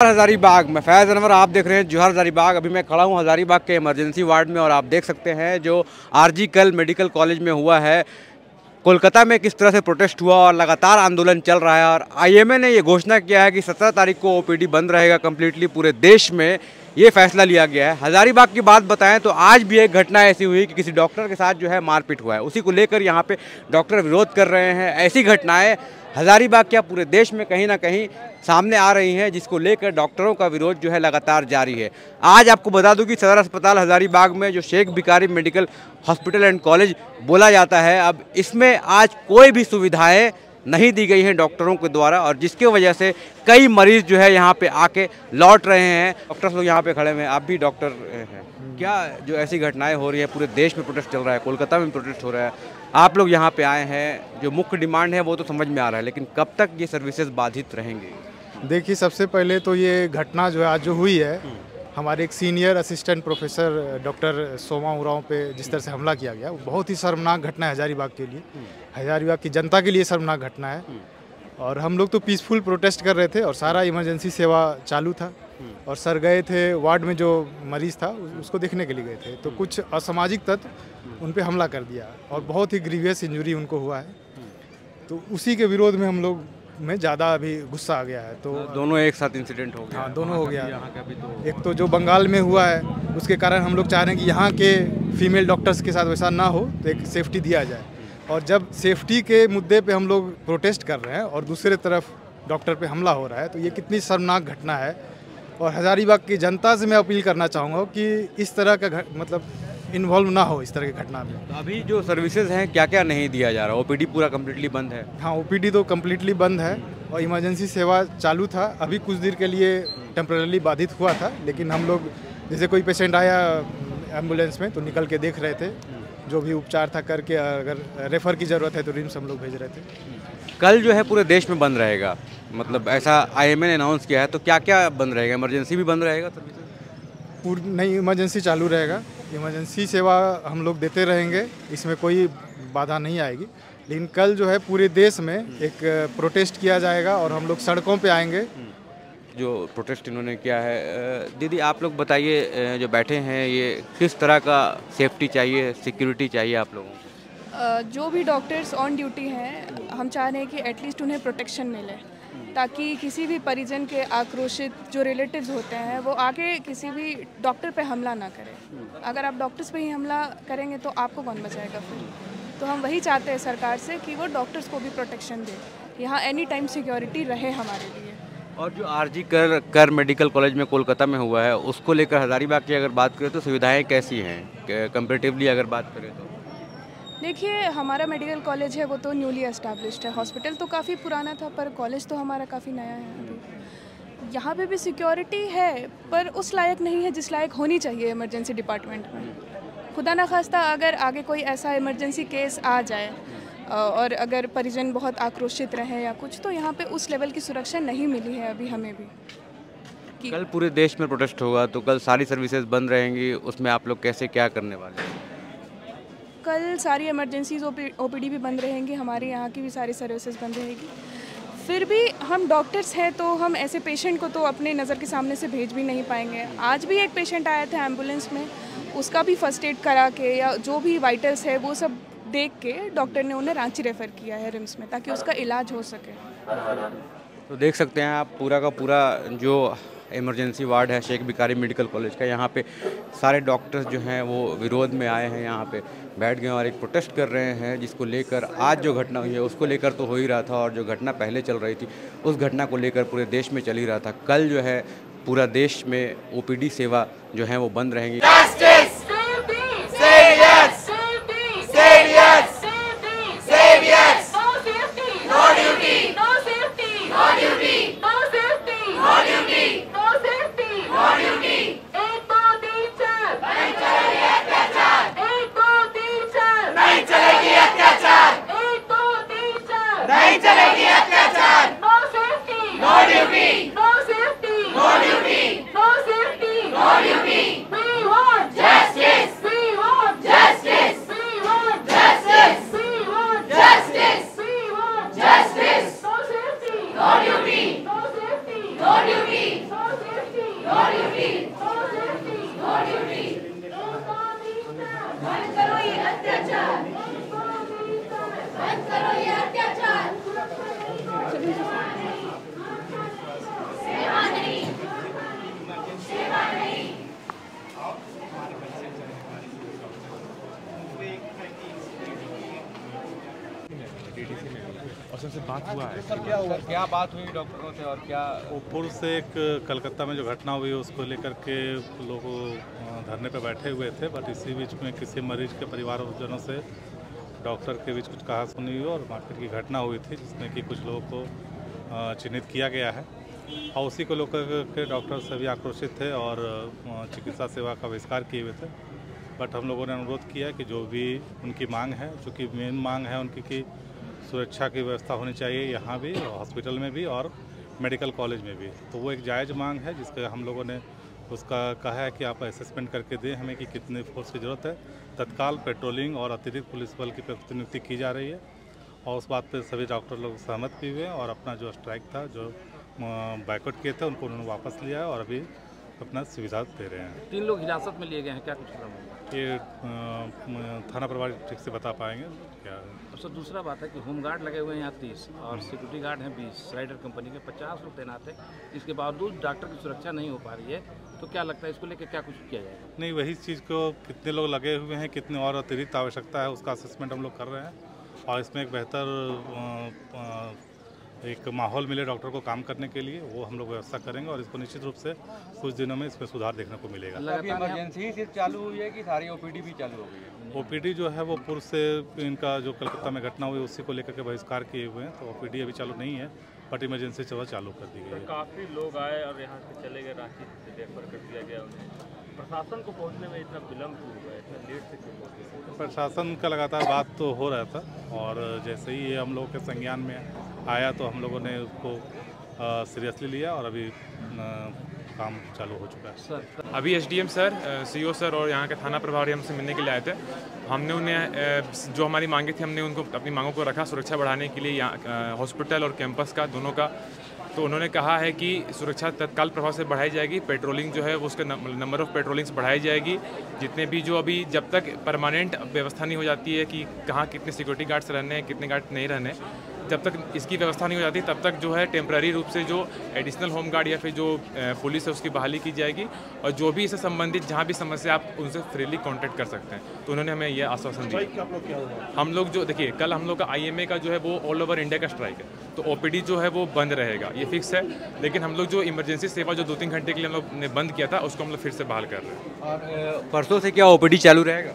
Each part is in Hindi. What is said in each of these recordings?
हजारीबाग में फैज़ अनवर आप देख रहे हैं जोहर हजारीबाग। अभी मैं खड़ा हूं हजारीबाग के इमरजेंसी वार्ड में और आप देख सकते हैं जो आरजी कल मेडिकल कॉलेज में हुआ है, कोलकाता में किस तरह से प्रोटेस्ट हुआ और लगातार आंदोलन चल रहा है। और आईएमए ने ये घोषणा किया है कि 17 तारीख को ओपीडी बंद रहेगा कम्प्लीटली पूरे देश में। ये फैसला लिया गया है। हजारीबाग की बात बताएं तो आज भी एक घटना ऐसी हुई कि किसी डॉक्टर के साथ जो है मारपीट हुआ है, उसी को लेकर यहाँ पे डॉक्टर विरोध कर रहे हैं। ऐसी घटनाएं हजारीबाग क्या पूरे देश में कहीं ना कहीं सामने आ रही हैं, जिसको लेकर डॉक्टरों का विरोध जो है लगातार जारी है। आज आपको बता दूं कि सदर अस्पताल हजारीबाग में जो Sheikh Bhikhari medical hospital and college बोला जाता है, अब इसमें आज कोई भी सुविधाएं नहीं दी गई हैं डॉक्टरों के द्वारा, और जिसके वजह से कई मरीज जो है यहाँ पे आके लौट रहे हैं। डॉक्टर्स लोग यहाँ पे खड़े हैं, आप भी डॉक्टर हैं। क्या जो ऐसी घटनाएं हो रही है, पूरे देश में प्रोटेस्ट चल रहा है, कोलकाता में प्रोटेस्ट हो रहा है, आप लोग यहाँ पे आए हैं, जो मुख्य डिमांड है वो तो समझ में आ रहा है, लेकिन कब तक ये सर्विसेज बाधित रहेंगे? देखिए, सबसे पहले तो ये घटना जो है आज जो हुई है, हमारे एक senior assistant professor doctor Soma Oraon पे जिस तरह से हमला किया गया, वो बहुत ही शर्मनाक घटना है हजारीबाग के लिए, हजारीबाग की जनता के लिए शर्मनाक घटना है। और हम लोग तो पीसफुल प्रोटेस्ट कर रहे थे और सारा इमरजेंसी सेवा चालू था, और सर गए थे वार्ड में जो मरीज़ था उसको देखने के लिए गए थे, तो कुछ असामाजिक तत्व उन पे हमला कर दिया और बहुत ही ग्रीवियस इंजरी उनको हुआ है। तो उसी के विरोध में हम लोग में ज़्यादा अभी गुस्सा आ गया है। तो दोनों एक साथ इंसिडेंट हो गया? हाँ, दोनों हो गया। यहाँ का भी तो एक तो जो बंगाल में हुआ है उसके कारण हम लोग चाह रहे हैं कि यहाँ के फीमेल डॉक्टर्स के साथ वैसा ना हो, तो एक सेफ्टी दिया जाए। और जब सेफ्टी के मुद्दे पे हम लोग प्रोटेस्ट कर रहे हैं और दूसरे तरफ डॉक्टर पे हमला हो रहा है, तो ये कितनी शर्मनाक घटना है। और हजारीबाग की जनता से मैं अपील करना चाहूँगा कि इस तरह का मतलब इन्वॉल्व ना हो इस तरह की घटना में। तो अभी जो सर्विसेज हैं क्या क्या नहीं दिया जा रहा? ओपीडी पूरा कम्प्लीटली बंद है? हाँ, ओपीडी तो कम्प्लीटली बंद है और इमरजेंसी सेवा चालू था। अभी कुछ देर के लिए टेम्परेरी बाधित हुआ था, लेकिन हम लोग जैसे कोई पेशेंट आया एम्बुलेंस में तो निकल के देख रहे थे, जो भी उपचार था करके, अगर रेफ़र की ज़रूरत है तो रिम्स हम लोग भेज रहे थे। कल जो है पूरे देश में बंद रहेगा, मतलब ऐसा आईएमए ने अनाउंस किया है, तो क्या क्या बंद रहेगा? इमरजेंसी भी बंद रहेगा? पूरी नहीं, इमरजेंसी चालू रहेगा। इमरजेंसी सेवा हम लोग देते रहेंगे, इसमें कोई बाधा नहीं आएगी। लेकिन कल जो है पूरे देश में एक प्रोटेस्ट किया जाएगा और हम लोग सड़कों पे आएंगे। जो प्रोटेस्ट इन्होंने किया है, दीदी आप लोग बताइए, जो बैठे हैं ये किस तरह का सेफ्टी चाहिए, सिक्योरिटी चाहिए आप लोगों को? जो भी डॉक्टर्स ऑन ड्यूटी हैं, हम चाह रहे हैं कि एटलीस्ट उन्हें प्रोटेक्शन मिले, ताकि किसी भी परिजन के आक्रोशित जो रिलेटिव्स होते हैं वो आके किसी भी डॉक्टर पे हमला ना करें। अगर आप डॉक्टर्स पे ही हमला करेंगे तो आपको कौन बचाएगा फिर? तो हम वही चाहते हैं सरकार से कि वो डॉक्टर्स को भी प्रोटेक्शन दे, यहाँ एनी टाइम सिक्योरिटी रहे हमारे लिए। और जो आरजी कर मेडिकल कॉलेज में कोलकाता में हुआ है, उसको लेकर हजारीबाग की अगर बात करें तो सुविधाएँ कैसी हैं कंपेरेटिवली अगर बात करें तो? देखिए, हमारा मेडिकल कॉलेज है वो तो न्यूली एस्टैब्लिश्ड है। हॉस्पिटल तो काफ़ी पुराना था, पर कॉलेज तो हमारा काफ़ी नया है अभी। यहाँ पे भी सिक्योरिटी है, पर उस लायक नहीं है जिस लायक होनी चाहिए इमरजेंसी डिपार्टमेंट में। खुदा ना खास्ता अगर आगे कोई ऐसा इमरजेंसी केस आ जाए और अगर परिजन बहुत आक्रोशित रहे या कुछ, तो यहाँ पे उस लेवल की सुरक्षा नहीं मिली है अभी हमें भी। कल पूरे देश में प्रोटेस्ट होगा तो कल सारी सर्विसेज बंद रहेंगी, उसमें आप लोग कैसे क्या करने वाले हैं? कल सारी इमरजेंसीज ओपीडी भी बंद रहेंगी, हमारे यहाँ की भी सारी सर्विसेज बंद रहेगी। फिर भी हम डॉक्टर्स हैं तो हम ऐसे पेशेंट को तो अपने नज़र के सामने से भेज भी नहीं पाएंगे। आज भी एक पेशेंट आया था एम्बुलेंस में, उसका भी फर्स्ट एड करा के या जो भी वाइटल्स है वो सब देख के डॉक्टर ने उन्हें रांची रेफ़र किया है रिम्स में, ताकि उसका इलाज हो सके। तो देख सकते हैं आप पूरा का पूरा जो इमरजेंसी वार्ड है शेख भिखारी मेडिकल कॉलेज का, यहाँ पे सारे डॉक्टर्स जो हैं वो विरोध में आए हैं, यहाँ पे बैठ गए और एक प्रोटेस्ट कर रहे हैं, जिसको लेकर आज जो घटना हुई है उसको लेकर तो हो ही रहा था, और जो घटना पहले चल रही थी उस घटना को लेकर पूरे देश में चल ही रहा था। कल जो है पूरा देश में ओपीडी सेवा जो है वो बंद रहेंगी। No safety, no duty, no duty. We want justice. Doctor से बात हुआ है? सर क्या बात हुई डॉक्टरों से और क्या? वो पूर्व से एक कलकत्ता में जो घटना हुई उसको लेकर के लोग धरने पे बैठे हुए थे, बट इसी बीच में किसी मरीज के परिवारजनों से डॉक्टर के बीच कुछ कहासुनी हुई और मारपीट की घटना हुई थी, जिसमें कि कुछ लोगों को चिन्हित किया गया है और उसी को लेकर के डॉक्टर सभी आक्रोशित थे और चिकित्सा सेवा का बहिष्कार किए हुए थे। बट हम लोगों ने अनुरोध किया कि जो भी उनकी मांग है, चूँकि मेन मांग है उनकी कि सुरक्षा की व्यवस्था होनी चाहिए यहाँ भी, हॉस्पिटल में भी और मेडिकल कॉलेज में भी, तो वो एक जायज़ मांग है जिसका हम लोगों ने उसका कहा है कि आप असेसमेंट करके दें हमें कि कितने फोर्स की ज़रूरत है। तत्काल पेट्रोलिंग और अतिरिक्त पुलिस बल की प्रतिनियुक्ति की जा रही है और उस बात पर सभी डॉक्टर लोग सहमत भी हुए और अपना जो स्ट्राइक था, जो बाइकआउट किए थे, उनको उन्होंने वापस लिया है और अभी अपना सुविधा दे रहे हैं। 3 लोग हिरासत में लिए गए हैं, क्या कुछ खबर है? ये थाना प्रभारी ठीक से बता पाएंगे क्या है। और सर दूसरा बात है कि होमगार्ड लगे हुए हैं यहाँ 30 और सिक्योरिटी गार्ड हैं 20, राइडर कंपनी के 50 लोग तैनात हैं, इसके बावजूद डॉक्टर की सुरक्षा नहीं हो पा रही है, तो क्या लगता है इसको लेकर क्या कुछ किया जाएगा? नहीं, वही चीज़ को कितने लोग लगे हुए हैं, कितने और अतिरिक्त आवश्यकता है, उसका असेसमेंट हम लोग कर रहे हैं और इसमें एक बेहतर एक माहौल मिले डॉक्टर को काम करने के लिए, वो हम लोग व्यवस्था करेंगे और इसको निश्चित रूप से कुछ दिनों में इसमें सुधार देखने को मिलेगा। अभी इमरजेंसी सिर्फ चालू हुई है कि सारी ओपीडी भी चालू हो गई है? ओपीडी जो है वो पूर्व से इनका जो कलकत्ता में घटना हुई उसी को लेकर के बहिष्कार किए हुए हैं, तो ओपीडी अभी चालू नहीं है, बट इमरजेंसी सेवा चालू कर दी गई है। काफ़ी लोग आए और यहाँ से चले गए, रांची से रेफर कर दिया गया उन्हें। प्रशासन को पहुँचने में इतना विलम्ब क्यों हुआ है, इतना लेट से क्यों हुआ? प्रशासन का लगातार बात तो हो रहा था और जैसे ही ये हम लोगों के संज्ञान में आया तो हम लोगों ने उसको सीरियसली लिया और अभी काम चालू हो चुका है। सर अभी एसडीएम सर, सीओ सर और यहाँ के थाना प्रभारी हमसे मिलने के लिए आए थे। हमने उन्हें जो हमारी मांगे थी, हमने उनको अपनी मांगों को रखा सुरक्षा बढ़ाने के लिए, यहाँ हॉस्पिटल और कैंपस का दोनों का। तो उन्होंने कहा है कि सुरक्षा तत्काल प्रभाव से बढ़ाई जाएगी, पेट्रोलिंग जो है वो उसका नंबर ऑफ़ पेट्रोलिंग्स बढ़ाई जाएगी, जितने भी जो अभी जब तक परमानेंट व्यवस्था नहीं हो जाती है कि कहाँ कितने सिक्योरिटी गार्ड्स रहने हैं, कितने गार्ड नहीं रहने, जब तक इसकी व्यवस्था नहीं हो जाती तब तक जो है टेम्पररी रूप से जो एडिशनल होम गार्ड या फिर जो पुलिस है उसकी बहाली की जाएगी और जो भी इससे संबंधित जहाँ भी समस्या आप उनसे फ्रीली कांटेक्ट कर सकते हैं। तो उन्होंने हमें ये आश्वासन दिया। हम लोग जो देखिए कल हम लोग का IMA का जो है वो ऑल ओवर इंडिया का स्ट्राइक है, तो OPD जो है वो बंद रहेगा, ये फिक्स है। लेकिन हम लोग जो इमरजेंसी सेवा जो 2-3 घंटे के लिए हम लोग ने बंद किया था उसको हम लोग फिर से बहाल कर रहे हैं। और परसों से क्या OPD चालू रहेगा?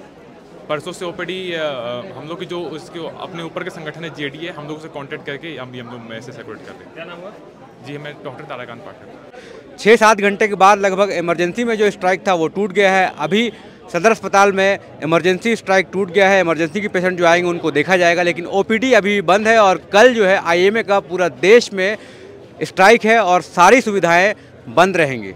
परसों से OPD हम लोग की जो उसके अपने ऊपर के संगठन है JDA, हम लोग से कांटेक्ट करके हम लोग ऐसे सेपरेट कर रहे हैं। क्या नाम हुआ जी? मैं डॉक्टर ताराकांत पाठक। 6-7 घंटे के बाद लगभग इमरजेंसी में जो स्ट्राइक था वो टूट गया है। अभी सदर अस्पताल में इमरजेंसी स्ट्राइक टूट गया है, इमरजेंसी के पेशेंट जो आएंगे उनको देखा जाएगा, लेकिन OPD अभी बंद है और कल जो है IMA का पूरा देश में स्ट्राइक है और सारी सुविधाएँ बंद रहेंगी।